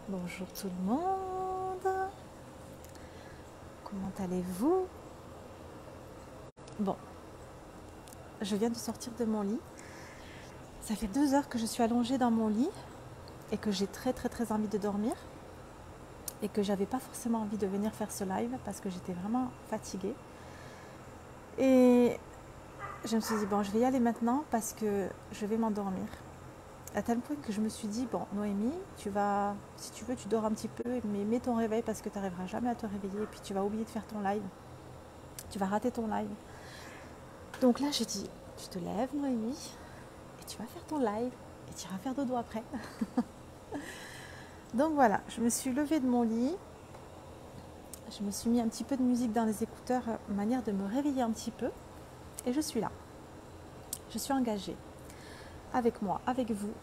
Bonjour tout le monde, comment allez-vous? Bon, je viens de sortir de mon lit. Ça fait 2 heures que je suis allongée dans mon lit et que j'ai très envie de dormir et que j'avais pas forcément envie de venir faire ce live parce que j'étais vraiment fatiguée. Et je me suis dit, bon, je vais y aller maintenant parce que je vais m'endormir. À tel point que je me suis dit, bon, Noémie, si tu veux, tu dors un petit peu, mais mets ton réveil parce que tu n'arriveras jamais à te réveiller et puis tu vas oublier de faire ton live. Tu vas rater ton live. Donc là, j'ai dit, tu te lèves, Noémie, et tu vas faire ton live, et tu iras faire dodo après. Donc voilà, je me suis levée de mon lit, je me suis mis un petit peu de musique dans les écouteurs, manière de me réveiller un petit peu, et je suis là. Je suis engagée avec moi, avec vous,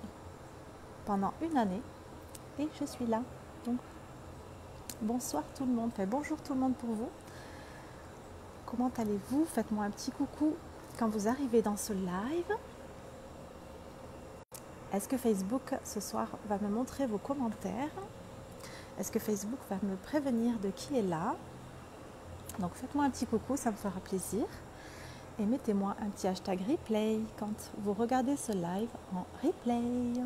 pendant une année, et je suis là. Donc bonsoir tout le monde, enfin bonjour tout le monde pour vous. Comment allez-vous? Faites-moi un petit coucou quand vous arrivez dans ce live. Est-ce que Facebook ce soir va me montrer vos commentaires? Est-ce que Facebook va me prévenir de qui est là? Donc faites-moi un petit coucou, ça me fera plaisir. Et mettez-moi un petit hashtag replay quand vous regardez ce live en replay.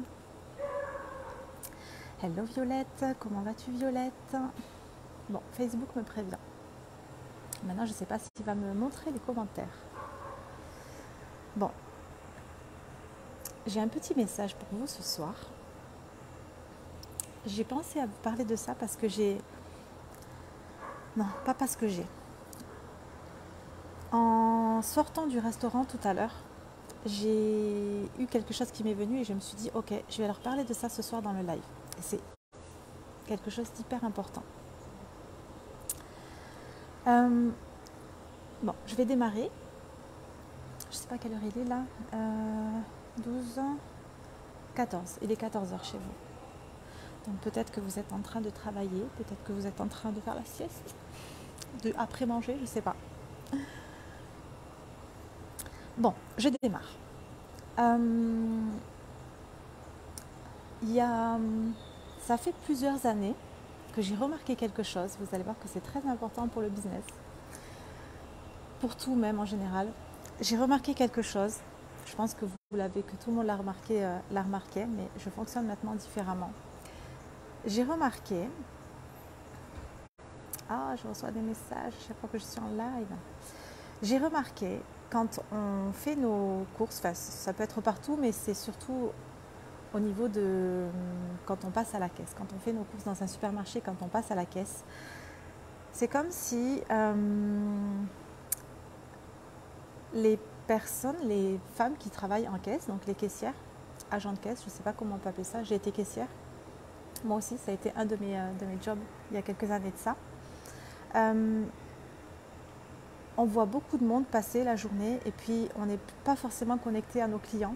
Hello Violette, comment vas-tu Violette? Bon, Facebook me prévient. Maintenant, je ne sais pas s'il va me montrer les commentaires. Bon, j'ai un petit message pour vous ce soir. J'ai pensé à vous parler de ça parce que j'ai... Non, pas parce que j'ai. En sortant du restaurant tout à l'heure, j'ai eu quelque chose qui m'est venu et je me suis dit, ok, je vais leur parler de ça ce soir dans le live. Et c'est quelque chose d'hyper important. Bon, je vais démarrer. Je ne sais pas quelle heure il est là. 12, 14. Il est 14 heures chez vous. Donc peut-être que vous êtes en train de travailler, peut-être que vous êtes en train de faire la sieste, après manger, je ne sais pas. Bon, je démarre. Ça fait plusieurs années que j'ai remarqué quelque chose. Vous allez voir que c'est très important pour le business, pour tout même en général. J'ai remarqué quelque chose. Je pense que vous l'avez, que tout le monde l'a remarqué, mais je fonctionne maintenant différemment. J'ai remarqué... Ah, je reçois des messages chaque fois que je suis en live. J'ai remarqué, quand on fait nos courses, enfin, ça peut être partout, mais c'est surtout au niveau de quand on passe à la caisse, quand on fait nos courses dans un supermarché, quand on passe à la caisse, c'est comme si les personnes, les femmes qui travaillent en caisse, donc les caissières, agents de caisse, je ne sais pas comment on peut appeler ça, j'ai été caissière. Moi aussi, ça a été un de mes jobs il y a quelques années de ça. On voit beaucoup de monde passer la journée et puis on n'est pas forcément connecté à nos clients.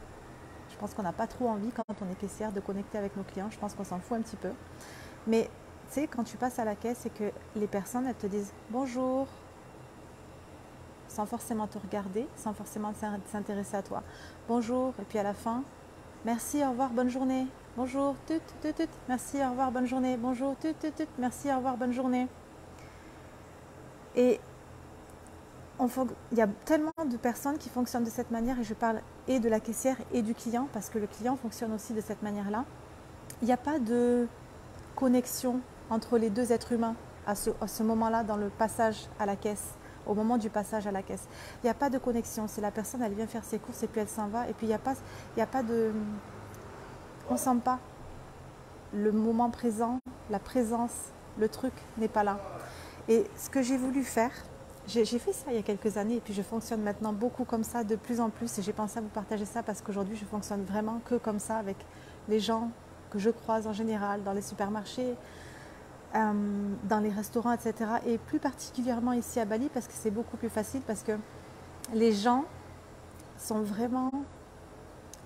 Je pense qu'on n'a pas trop envie quand on est caissière de connecter avec nos clients. Je pense qu'on s'en fout un petit peu. Mais tu sais, quand tu passes à la caisse et que les personnes, elles te disent bonjour, sans forcément te regarder, sans forcément s'intéresser à toi. Bonjour, et puis à la fin, merci, au revoir, bonne journée. Bonjour, tut, tut, tut, merci, au revoir, bonne journée. Bonjour, tut, tut, tut, merci, au revoir, bonne journée. Et il y a tellement de personnes qui fonctionnent de cette manière, et je parle et de la caissière et du client, parce que le client fonctionne aussi de cette manière-là. Il n'y a pas de connexion entre les deux êtres humains à ce moment-là, dans le passage à la caisse, au moment du passage à la caisse. Il n'y a pas de connexion. C'est la personne, elle vient faire ses courses et puis elle s'en va. Et puis il n'y a pas de... On ne sent pas le moment présent, la présence, le truc n'est pas là. Et ce que j'ai voulu faire, j'ai fait ça il y a quelques années et puis je fonctionne maintenant beaucoup comme ça, de plus en plus. Et j'ai pensé à vous partager ça parce qu'aujourd'hui, je fonctionne vraiment que comme ça avec les gens que je croise en général, dans les supermarchés, dans les restaurants, etc. Et plus particulièrement ici à Bali parce que c'est beaucoup plus facile, parce que les gens sont vraiment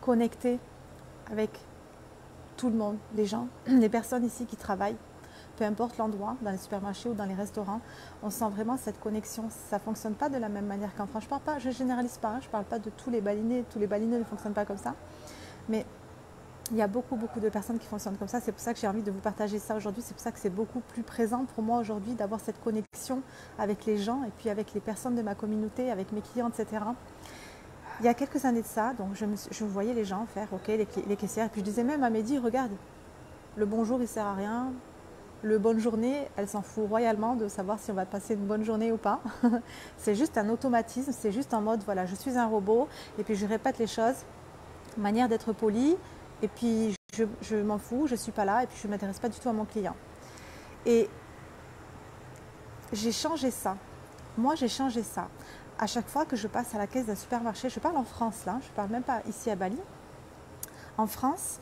connectés avec tout le monde, les gens, les personnes ici qui travaillent, peu importe l'endroit, dans les supermarchés ou dans les restaurants, on sent vraiment cette connexion. Ça ne fonctionne pas de la même manière qu'en France. Je ne généralise pas, je ne parle pas de tous les balinés ne fonctionnent pas comme ça, mais Il y a beaucoup de personnes qui fonctionnent comme ça. C'est pour ça que j'ai envie de vous partager ça aujourd'hui. C'est pour ça que c'est beaucoup plus présent pour moi aujourd'hui d'avoir cette connexion avec les gens et puis avec les personnes de ma communauté, avec mes clients, etc. Il y a quelques années de ça, donc je voyais les gens faire OK, les caissières. Et puis je disais même à Mehdi, regarde, le bonjour il sert à rien. Le bonne journée, elle s'en fout royalement de savoir si on va passer une bonne journée ou pas. C'est juste un automatisme, c'est juste en mode voilà, je suis un robot et puis je répète les choses, manière d'être poli. Et puis, je m'en fous, je ne suis pas là et puis je ne m'intéresse pas du tout à mon client. Et j'ai changé ça. Moi, j'ai changé ça. À chaque fois que je passe à la caisse d'un supermarché, je parle en France là, je ne parle même pas ici à Bali. En France,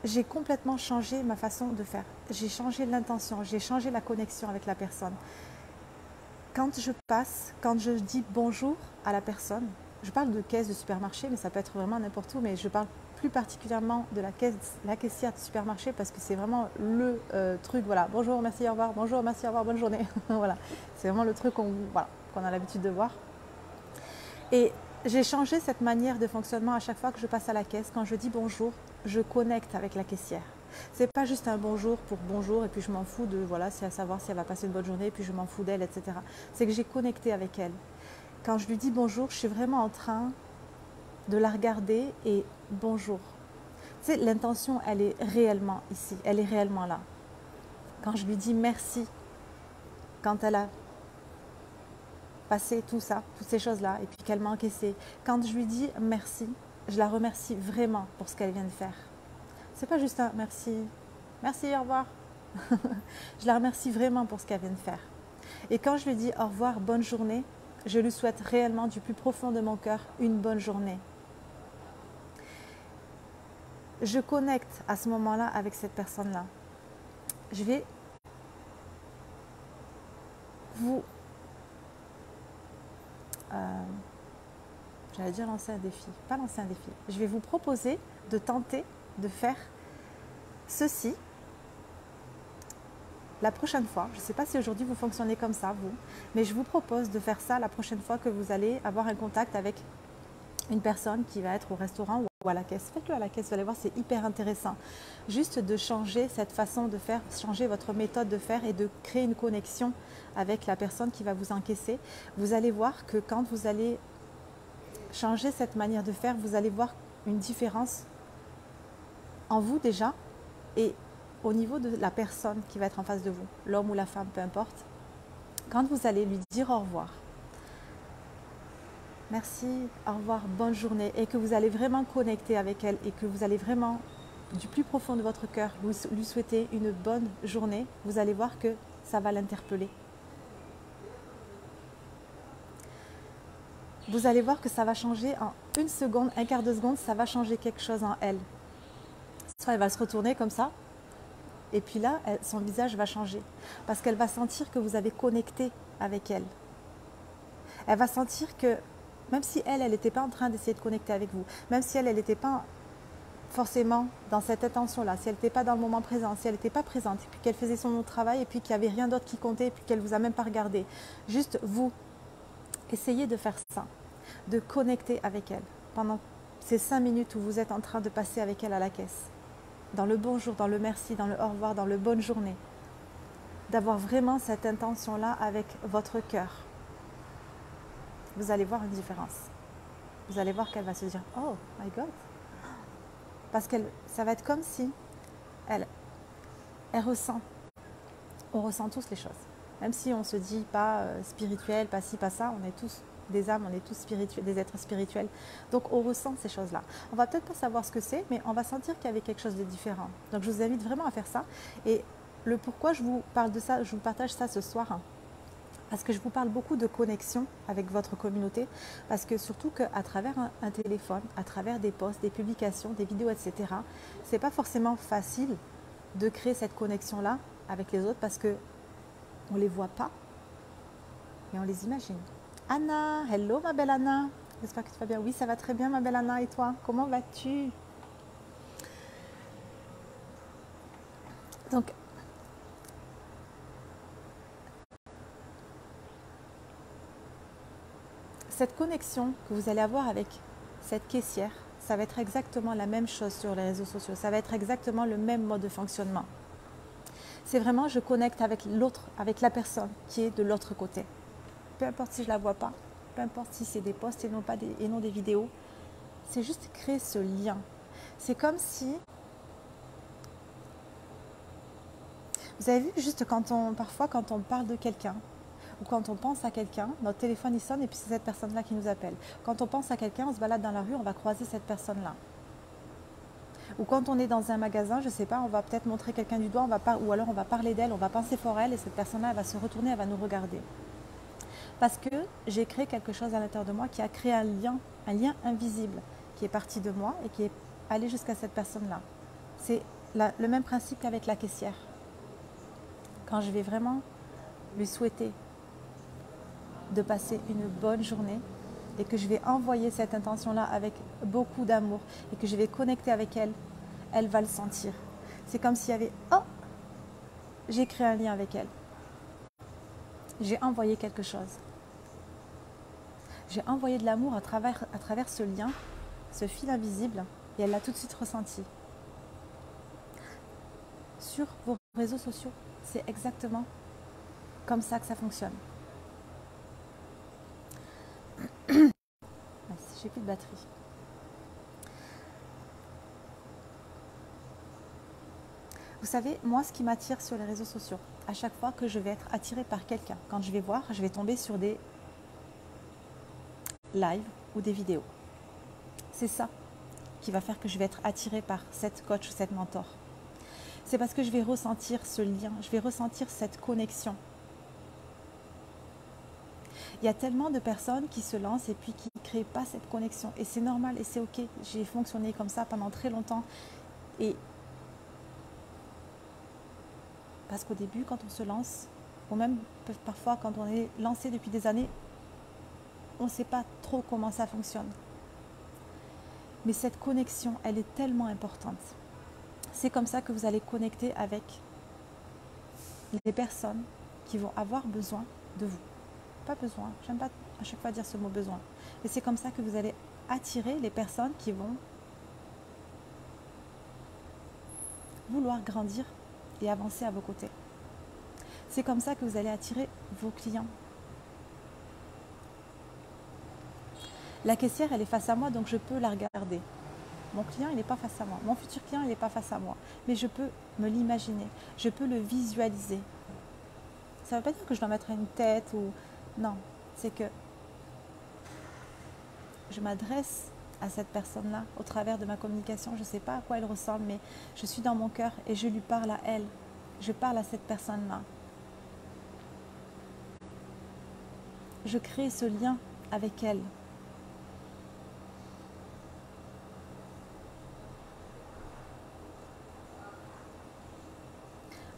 j'ai complètement changé ma façon de faire. J'ai changé l'intention, j'ai changé la connexion avec la personne. Quand je passe, quand je dis bonjour à la personne, je parle de caisse de supermarché, mais ça peut être vraiment n'importe où, mais je parle plus particulièrement de la caissière de supermarché parce que c'est vraiment le truc, voilà, bonjour, merci, au revoir, bonjour, merci, au revoir, bonne journée. Voilà, c'est vraiment le truc qu'on a l'habitude de voir. Et j'ai changé cette manière de fonctionnement à chaque fois que je passe à la caisse. Quand je dis bonjour, je connecte avec la caissière. C'est pas juste un bonjour pour bonjour et puis je m'en fous de voilà, c'est à savoir si elle va passer une bonne journée et puis je m'en fous d'elle, etc. C'est que j'ai connecté avec elle. Quand je lui dis bonjour, je suis vraiment en train de la regarder et bonjour. Tu sais, l'intention, elle est réellement ici, elle est réellement là. Quand je lui dis merci, quand elle a passé tout ça, toutes ces choses-là, et puis qu'elle m'a encaissé, quand je lui dis merci, je la remercie vraiment pour ce qu'elle vient de faire. C'est pas juste un merci, merci, au revoir. Je la remercie vraiment pour ce qu'elle vient de faire. Et quand je lui dis au revoir, bonne journée, je lui souhaite réellement du plus profond de mon cœur une bonne journée. Je connecte à ce moment-là avec cette personne-là. Je vais vous... j'allais dire lancer un défi, pas lancer un défi. Je vais vous proposer de tenter de faire ceci la prochaine fois. Je ne sais pas si aujourd'hui vous fonctionnez comme ça, vous, mais je vous propose de faire ça la prochaine fois que vous allez avoir un contact avec une personne qui va être au restaurant ou à la caisse. Faites-le à la caisse, vous allez voir, c'est hyper intéressant. Juste de changer cette façon de faire, changer votre méthode de faire et de créer une connexion avec la personne qui va vous encaisser. Vous allez voir que quand vous allez changer cette manière de faire, vous allez voir une différence en vous déjà et au niveau de la personne qui va être en face de vous, l'homme ou la femme, peu importe. Quand vous allez lui dire au revoir, merci, au revoir, bonne journée, et que vous allez vraiment connecter avec elle et que vous allez vraiment, du plus profond de votre cœur, lui souhaiter une bonne journée, vous allez voir que ça va l'interpeller. Vous allez voir que ça va changer en une seconde, un quart de seconde, ça va changer quelque chose en elle. Soit elle va se retourner comme ça, et puis là, son visage va changer, parce qu'elle va sentir que vous avez connecté avec elle. Elle va sentir que, même si elle n'était pas en train d'essayer de connecter avec vous, même si elle n'était pas forcément dans cette intention-là, si elle n'était pas dans le moment présent, si elle n'était pas présente, et puis qu'elle faisait son travail, et puis qu'il n'y avait rien d'autre qui comptait, et puis qu'elle ne vous a même pas regardé, juste vous, essayez de faire ça, de connecter avec elle pendant ces 5 minutes où vous êtes en train de passer avec elle à la caisse. Dans le bonjour, dans le merci, dans le au revoir, dans le bonne journée. D'avoir vraiment cette intention-là avec votre cœur. Vous allez voir une différence. Vous allez voir qu'elle va se dire « Oh my God !» Parce que ça va être comme si elle ressent. On ressent tous les choses. Même si on ne se dit pas spirituel, pas ci, pas ça, on est tous des âmes, on est tous spirituels, des êtres spirituels. Donc on ressent ces choses-là. On va peut-être pas savoir ce que c'est, mais on va sentir qu'il y avait quelque chose de différent. Donc je vous invite vraiment à faire ça. Et le pourquoi je vous parle de ça, je vous partage ça ce soir, parce que je vous parle beaucoup de connexion avec votre communauté, parce que surtout qu'à travers un téléphone, à travers des posts, des publications, des vidéos, etc., c'est pas forcément facile de créer cette connexion-là avec les autres, parce que on les voit pas, mais on les imagine. Anna, hello ma belle Anna, j'espère que tu vas bien. Oui, ça va très bien ma belle Anna, et toi, comment vas-tu? Donc, cette connexion que vous allez avoir avec cette caissière, ça va être exactement la même chose sur les réseaux sociaux. Ça va être exactement le même mode de fonctionnement. C'est vraiment, je connecte avec l'autre, avec la personne qui est de l'autre côté. Peu importe si je ne la vois pas, peu importe si c'est des posts et non des vidéos, c'est juste créer ce lien. C'est comme si, vous avez vu, juste parfois quand on parle de quelqu'un, ou quand on pense à quelqu'un, notre téléphone il sonne et puis c'est cette personne-là qui nous appelle. Quand on pense à quelqu'un, on se balade dans la rue, on va croiser cette personne-là. Ou quand on est dans un magasin, je ne sais pas, on va peut-être montrer quelqu'un du doigt, ou alors on va parler d'elle, on va penser pour elle et cette personne-là, elle va se retourner, elle va nous regarder. Parce que j'ai créé quelque chose à l'intérieur de moi qui a créé un lien invisible qui est parti de moi et qui est allé jusqu'à cette personne-là. C'est le même principe qu'avec la caissière. Quand je vais vraiment lui souhaiter de passer une bonne journée et que je vais envoyer cette intention-là avec beaucoup d'amour et que je vais connecter avec elle, elle va le sentir. C'est comme s'il y avait « Oh !» J'ai créé un lien avec elle. J'ai envoyé quelque chose. J'ai envoyé de l'amour à travers ce lien, ce fil invisible, et elle l'a tout de suite ressenti. Sur vos réseaux sociaux, c'est exactement comme ça que ça fonctionne. J'ai plus de batterie. Vous savez, moi, ce qui m'attire sur les réseaux sociaux, à chaque fois que je vais être attirée par quelqu'un, quand je vais voir, je vais tomber sur des lives ou des vidéos. C'est ça qui va faire que je vais être attirée par cette coach ou cette mentor. C'est parce que je vais ressentir ce lien, je vais ressentir cette connexion. Il y a tellement de personnes qui se lancent et puis qui ne créent pas cette connexion. Et c'est normal et c'est ok. J'ai fonctionné comme ça pendant très longtemps. Et parce qu'au début, quand on se lance, ou même parfois quand on est lancé depuis des années, on ne sait pas trop comment ça fonctionne. Mais cette connexion, elle est tellement importante. C'est comme ça que vous allez connecter avec les personnes qui vont avoir besoin de vous. Pas besoin, j'aime pas à chaque fois dire ce mot besoin. Et c'est comme ça que vous allez attirer les personnes qui vont vouloir grandir et avancer à vos côtés. C'est comme ça que vous allez attirer vos clients. La caissière, elle est face à moi, donc je peux la regarder. Mon client, il n'est pas face à moi. Mon futur client, il n'est pas face à moi. Mais je peux me l'imaginer. Je peux le visualiser. Ça ne veut pas dire que je dois mettre une tête ou... Non, c'est que je m'adresse à cette personne-là au travers de ma communication. Je ne sais pas à quoi elle ressemble, mais je suis dans mon cœur et je lui parle à elle. Je parle à cette personne-là. Je crée ce lien avec elle.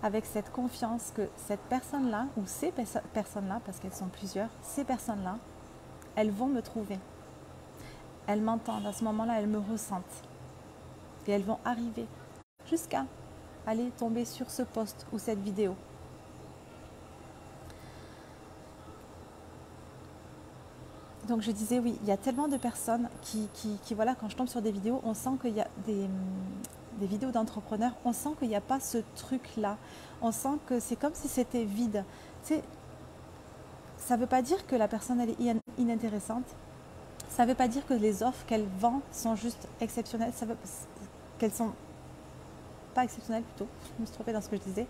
Avec cette confiance que cette personne-là, ou ces personnes-là, parce qu'elles sont plusieurs, ces personnes-là, elles vont me trouver. Elles m'entendent, à ce moment-là, elles me ressentent. Et elles vont arriver jusqu'à aller tomber sur ce post ou cette vidéo. Donc je disais, oui, il y a tellement de personnes qui voilà, quand je tombe sur des vidéos, on sent qu'il y a des vidéos d'entrepreneurs, on sent qu'il n'y a pas ce truc-là. On sent que c'est comme si c'était vide. Tu sais, ça ne veut pas dire que la personne elle est inintéressante. Ça ne veut pas dire que les offres qu'elle vend sont juste exceptionnelles. Ça veut qu'elles sont pas exceptionnelles plutôt. Je me suis trompée dans ce que je disais.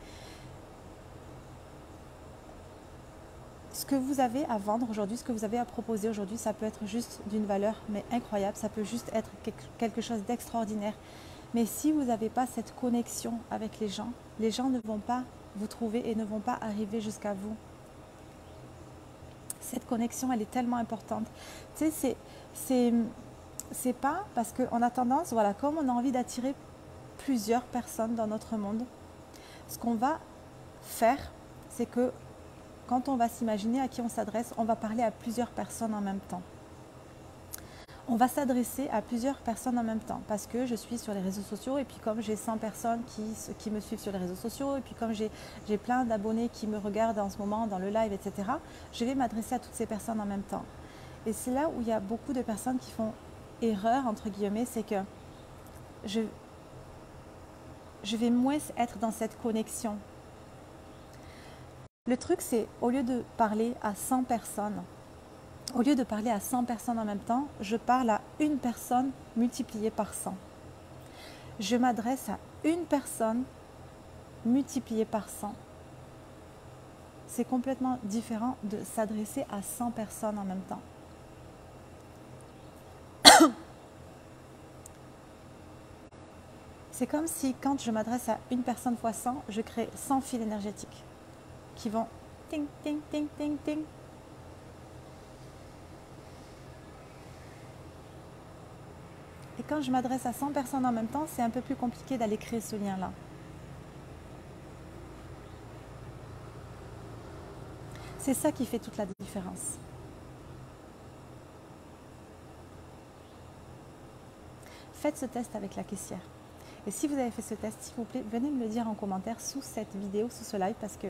Ce que vous avez à vendre aujourd'hui, ce que vous avez à proposer aujourd'hui, ça peut être juste d'une valeur mais incroyable. Ça peut juste être quelque chose d'extraordinaire. Mais si vous n'avez pas cette connexion avec les gens ne vont pas vous trouver et ne vont pas arriver jusqu'à vous. Cette connexion, elle est tellement importante. Tu sais, c'est pas parce qu'on a tendance, voilà, comme on a envie d'attirer plusieurs personnes dans notre monde, ce qu'on va faire, c'est que quand on va s'imaginer à qui on s'adresse, on va parler à plusieurs personnes en même temps. On va s'adresser à plusieurs personnes en même temps parce que je suis sur les réseaux sociaux et puis comme j'ai 100 personnes qui me suivent sur les réseaux sociaux et puis comme j'ai plein d'abonnés qui me regardent en ce moment dans le live, etc., je vais m'adresser à toutes ces personnes en même temps. Et c'est là où il y a beaucoup de personnes qui font erreur, entre guillemets, c'est que je vais moins être dans cette connexion. Le truc, c'est au lieu de parler à 100 personnes, au lieu de parler à 100 personnes en même temps, je parle à une personne multipliée par 100. Je m'adresse à une personne multipliée par 100. C'est complètement différent de s'adresser à 100 personnes en même temps. C'est comme si quand je m'adresse à une personne fois 100, je crée 100 fils énergétiques qui vont ting, ting, ting, ting, ting. Et quand je m'adresse à 100 personnes en même temps, c'est un peu plus compliqué d'aller créer ce lien-là. C'est ça qui fait toute la différence. Faites ce test avec la caissière. Et si vous avez fait ce test, s'il vous plaît, venez me le dire en commentaire sous cette vidéo, sous ce live, parce que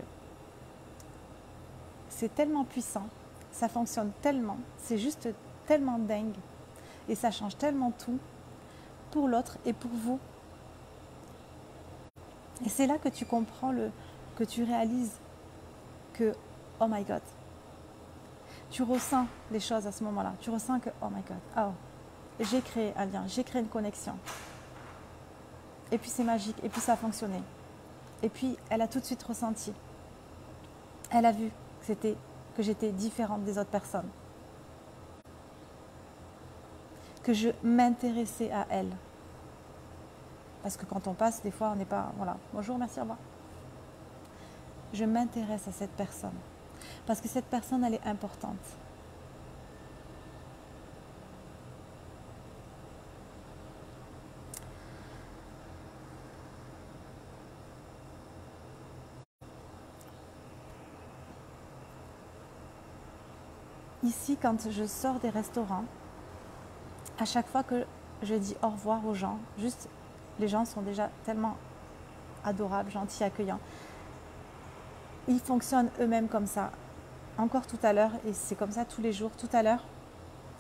c'est tellement puissant, ça fonctionne tellement, c'est juste tellement dingue et ça change tellement tout pour l'autre et pour vous. Et c'est là que tu comprends, que tu réalises que, oh my God, tu ressens les choses à ce moment-là. Tu ressens que, oh my God, oh, j'ai créé un lien, j'ai créé une connexion. Et puis c'est magique, et puis ça a fonctionné. Et puis elle a tout de suite ressenti. Elle a vu que j'étais différente des autres personnes. Que je m'intéressais à elle. Parce que quand on passe, des fois, on n'est pas... Voilà, bonjour, merci, au revoir. Je m'intéresse à cette personne. Parce que cette personne, elle est importante. Ici, quand je sors des restaurants, à chaque fois que je dis au revoir aux gens, juste, les gens sont déjà tellement adorables, gentils, accueillants. Ils fonctionnent eux-mêmes comme ça. Encore tout à l'heure, et c'est comme ça tous les jours, tout à l'heure,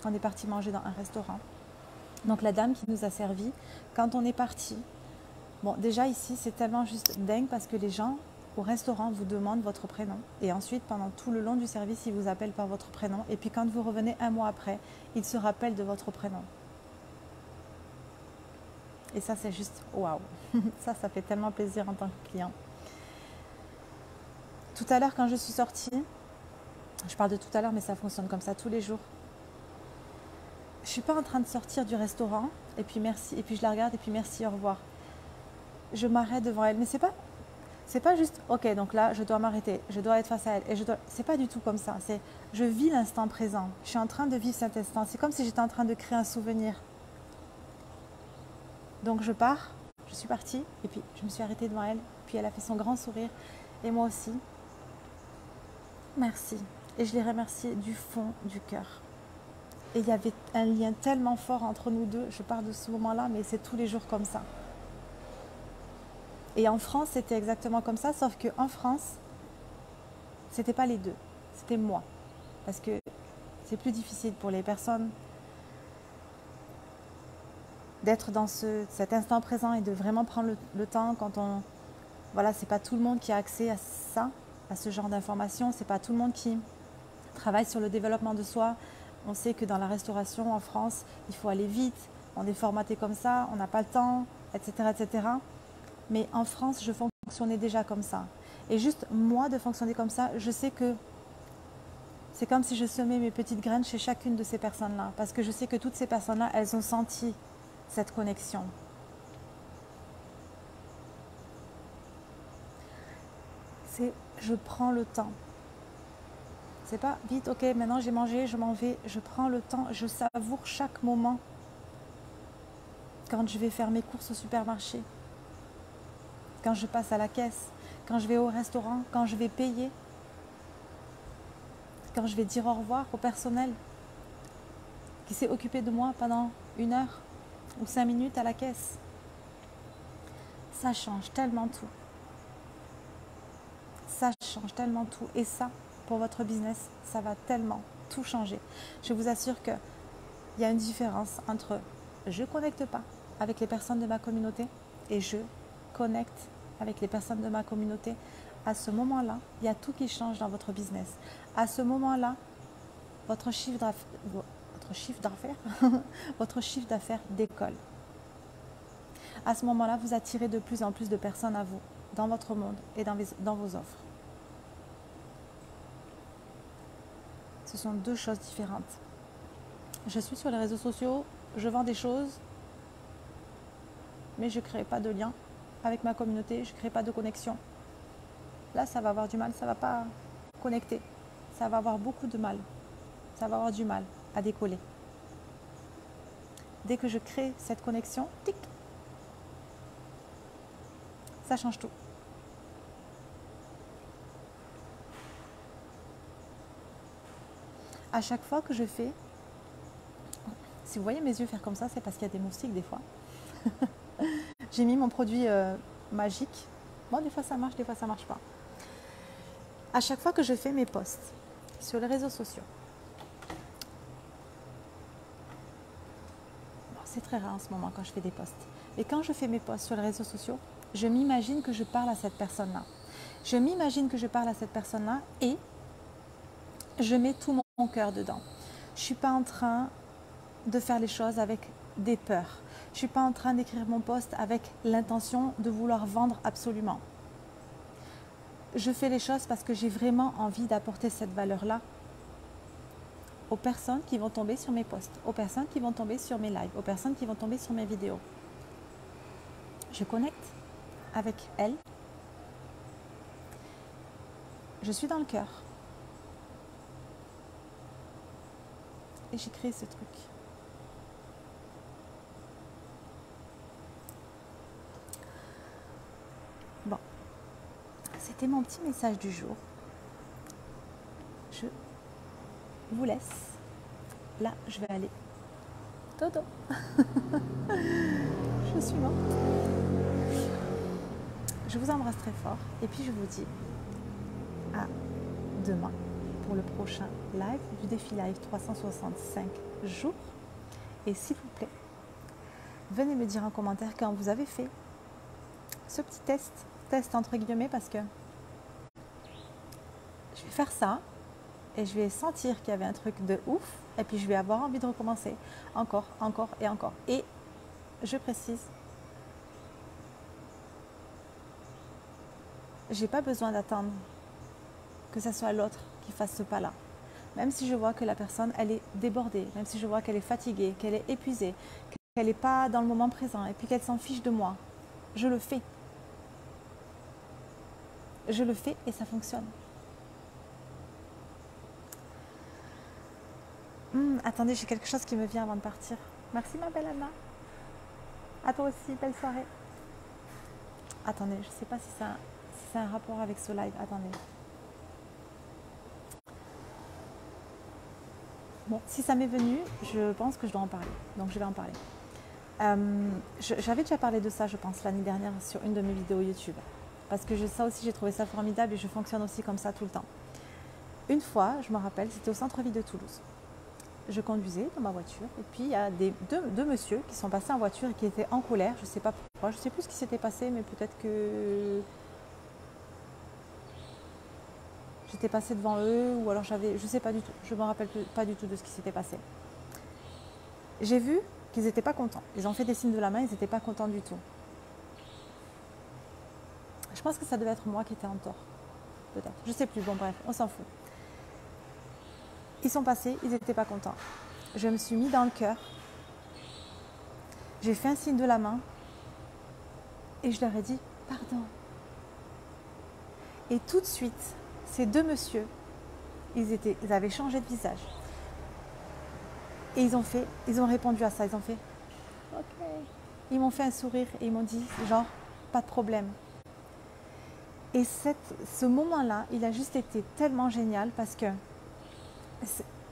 on est parti manger dans un restaurant. Donc la dame qui nous a servi, quand on est parti, bon déjà ici c'est tellement juste dingue parce que les gens au restaurant vous demandent votre prénom et ensuite pendant tout le long du service ils vous appellent par votre prénom et puis quand vous revenez un mois après, ils se rappellent de votre prénom. Et ça c'est juste waouh, ça fait tellement plaisir en tant que client. Tout à l'heure quand je suis sortie, je parle de tout à l'heure mais ça fonctionne comme ça tous les jours. Je ne suis pas en train de sortir du restaurant et puis merci, et puis je la regarde et puis merci, au revoir. Je m'arrête devant elle, mais c'est pas juste ok donc là je dois m'arrêter, je dois être face à elle et c'est pas du tout comme ça, c'est je vis l'instant présent, je suis en train de vivre cet instant, c'est comme si j'étais en train de créer un souvenir. Donc je pars, je suis partie et puis je me suis arrêtée devant elle, puis elle a fait son grand sourire et moi aussi merci, et je l'ai remerciée du fond du cœur. Et il y avait un lien tellement fort entre nous deux, je parle de ce moment-là mais c'est tous les jours comme ça. Et en France, c'était exactement comme ça, sauf qu'en France, c'était pas les deux, c'était moi. Parce que c'est plus difficile pour les personnes d'être dans cet instant présent et de vraiment prendre le temps quand on... Voilà, c'est pas tout le monde qui a accès à ça, à ce genre d'informations, c'est pas tout le monde qui travaille sur le développement de soi. On sait que dans la restauration en France, il faut aller vite, on est formaté comme ça, on n'a pas le temps, etc., etc. Mais en France, je fonctionnais déjà comme ça. Et juste moi de fonctionner comme ça, je sais que c'est comme si je semais mes petites graines chez chacune de ces personnes-là. Parce que je sais que toutes ces personnes-là, elles ont senti cette connexion. C'est je prends le temps. C'est pas vite, ok, maintenant j'ai mangé, je m'en vais. Je prends le temps, je savoure chaque moment. Quand je vais faire mes courses au supermarché, quand je passe à la caisse, quand je vais au restaurant, quand je vais payer, quand je vais dire au revoir au personnel qui s'est occupé de moi pendant 1 heure ou 5 minutes à la caisse. Ça change tellement tout. Ça change tellement tout. Et ça, pour votre business, ça va tellement tout changer. Je vous assure que il y a une différence entre je ne connecte pas avec les personnes de ma communauté et je connecte avec les personnes de ma communauté. À ce moment-là, il y a tout qui change dans votre business. À ce moment-là, votre chiffre d'affaires votre chiffre d'affaires décolle. À ce moment-là, vous attirez de plus en plus de personnes à vous, dans votre monde et dans vos offres. Ce sont deux choses différentes. Je suis sur les réseaux sociaux, je vends des choses, mais je ne crée pas de lien avec ma communauté, je ne crée pas de connexion. Là, ça va avoir du mal, ça ne va pas connecter. Ça va avoir beaucoup de mal. Ça va avoir du mal à décoller. Dès que je crée cette connexion, tic, ça change tout. À chaque fois que je fais, si vous voyez mes yeux faire comme ça, c'est parce qu'il y a des moustiques des fois. J'ai mis mon produit magique. Bon, des fois ça marche, des fois ça marche pas. À chaque fois que je fais mes posts sur les réseaux sociaux, bon, c'est très rare en ce moment quand je fais des posts, mais quand je fais mes posts sur les réseaux sociaux, je m'imagine que je parle à cette personne-là. Je m'imagine que je parle à cette personne-là et je mets tout mon cœur dedans. Je ne suis pas en train de faire les choses avec des peurs. Je ne suis pas en train d'écrire mon post avec l'intention de vouloir vendre absolument. Je fais les choses parce que j'ai vraiment envie d'apporter cette valeur-là aux personnes qui vont tomber sur mes posts, aux personnes qui vont tomber sur mes lives, aux personnes qui vont tomber sur mes vidéos. Je connecte avec elles. Je suis dans le cœur. Et j'ai créé ce truc. Bon, c'était mon petit message du jour. Je vous laisse. Là, je vais aller dodo. Je suis morte. Je vous embrasse très fort et puis je vous dis à demain pour le prochain live du défi live 365 jours. Et s'il vous plaît, venez me dire en commentaire quand vous avez fait ce petit test entre guillemets, parce que je vais faire ça et je vais sentir qu'il y avait un truc de ouf et puis je vais avoir envie de recommencer encore et encore. Et je précise, j'ai pas besoin d'attendre que ce soit l'autre qui fasse ce pas-là. Même si je vois que la personne, elle est débordée, même si je vois qu'elle est fatiguée, qu'elle est épuisée, qu'elle n'est pas dans le moment présent et puis qu'elle s'en fiche de moi, je le fais. Je le fais et ça fonctionne. Attendez, j'ai quelque chose qui me vient avant de partir. Merci ma belle Anna. À toi aussi, belle soirée. Attendez, je ne sais pas si c'est un rapport avec ce live. Attendez. Bon, si ça m'est venu, je pense que je dois en parler. Donc je vais en parler. J'avais déjà parlé de ça, je pense, l'année dernière sur une de mes vidéos YouTube. Parce que ça aussi, j'ai trouvé ça formidable et je fonctionne aussi comme ça tout le temps. Une fois, je me rappelle, c'était au centre-ville de Toulouse. Je conduisais dans ma voiture et puis il y a deux messieurs qui sont passés en voiture et qui étaient en colère. Je ne sais pas pourquoi, je ne sais plus ce qui s'était passé, mais peut-être que j'étais passée devant eux ou alors je ne sais pas du tout. Je ne me rappelle pas du tout de ce qui s'était passé. J'ai vu qu'ils n'étaient pas contents. Ils ont fait des signes de la main, ils n'étaient pas contents du tout. Je pense que ça devait être moi qui étais en tort. Peut-être. Je ne sais plus. Bon bref, on s'en fout. Ils sont passés, ils n'étaient pas contents. Je me suis mis dans le cœur. J'ai fait un signe de la main. Et je leur ai dit pardon. Et tout de suite, ces deux messieurs, ils avaient changé de visage. Et ils ont répondu à ça. Ils ont fait ok. Ils m'ont fait un sourire et ils m'ont dit genre pas de problème. Et ce moment-là, il a juste été tellement génial parce que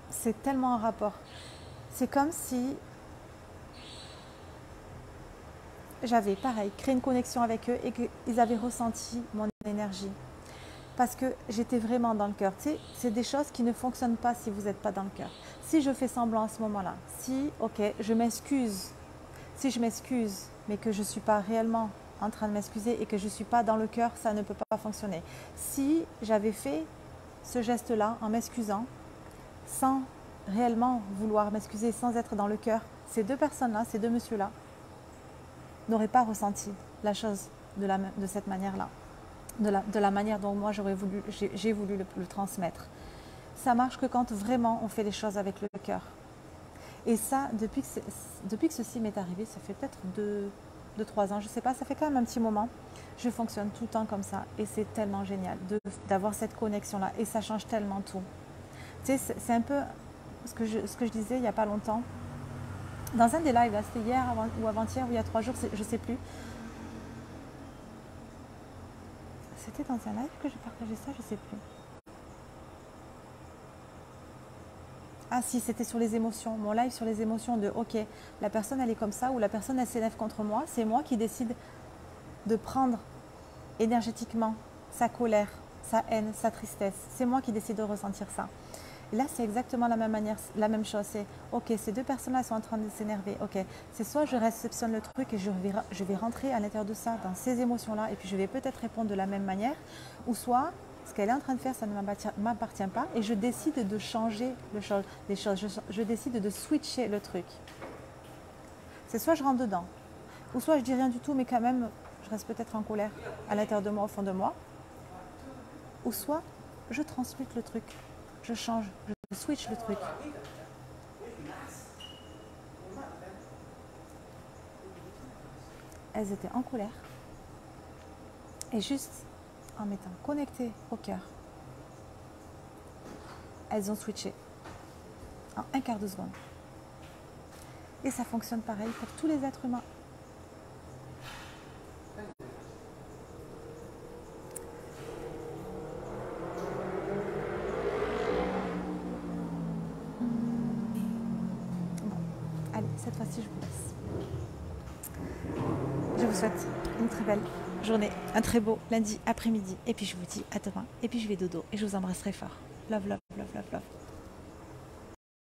c'est tellement un rapport. C'est comme si j'avais, pareil, créé une connexion avec eux et qu'ils avaient ressenti mon énergie. parce que j'étais vraiment dans le cœur. Tu sais, c'est des choses qui ne fonctionnent pas si vous n'êtes pas dans le cœur. Si je fais semblant à ce moment-là, si, ok, je m'excuse, si je m'excuse, mais que je ne suis pas réellement en train de m'excuser et que je ne suis pas dans le cœur, ça ne peut pas fonctionner. Si j'avais fait ce geste-là en m'excusant, sans réellement vouloir m'excuser, sans être dans le cœur, ces deux personnes-là, ces deux messieurs-là, n'auraient pas ressenti la chose de cette manière-là, de la manière dont moi j'ai voulu le transmettre. Ça marche que quand vraiment on fait les choses avec le cœur. Et ça, depuis que ceci m'est arrivé, ça fait peut-être 2-3 ans, je ne sais pas, ça fait quand même un petit moment. Je fonctionne tout le temps comme ça et c'est tellement génial d'avoir cette connexion-là et ça change tellement tout. Tu sais, c'est un peu ce que je disais il n'y a pas longtemps. Dans un des lives, c'était hier ou avant-hier ou il y a 3 jours, je ne sais plus. C'était dans un live que j'ai partagé ça, je ne sais plus. Ah si, c'était sur les émotions, mon live sur les émotions de ok, la personne elle est comme ça ou la personne elle s'énerve contre moi, c'est moi qui décide de prendre énergétiquement sa colère, sa haine, sa tristesse. C'est moi qui décide de ressentir ça. Et là, c'est exactement la même chose. C'est ok, ces deux personnes-là sont en train de s'énerver. Ok, c'est soit je réceptionne le truc et je vais rentrer à l'intérieur de ça, dans ces émotions-là, et puis je vais peut-être répondre de la même manière, ou soit ce qu'elle est en train de faire, ça ne m'appartient pas, et je décide de changer les choses. Je décide de switcher le truc. C'est soit je rentre dedans, ou soit je dis rien du tout, mais quand même, je reste peut-être en colère à l'intérieur de moi, au fond de moi, ou soit je transmute le truc. Je change, je switch le truc. Elles étaient en colère. Et juste en m'étant connectées au cœur, elles ont switché en un quart de seconde. Et ça fonctionne pareil pour tous les êtres humains. Cette fois-ci, je vous laisse. Je vous souhaite une très belle journée, un très beau lundi après-midi. Et puis, je vous dis à demain. Et puis, je vais dodo. Et je vous embrasse très fort. Love, love, love, love, love.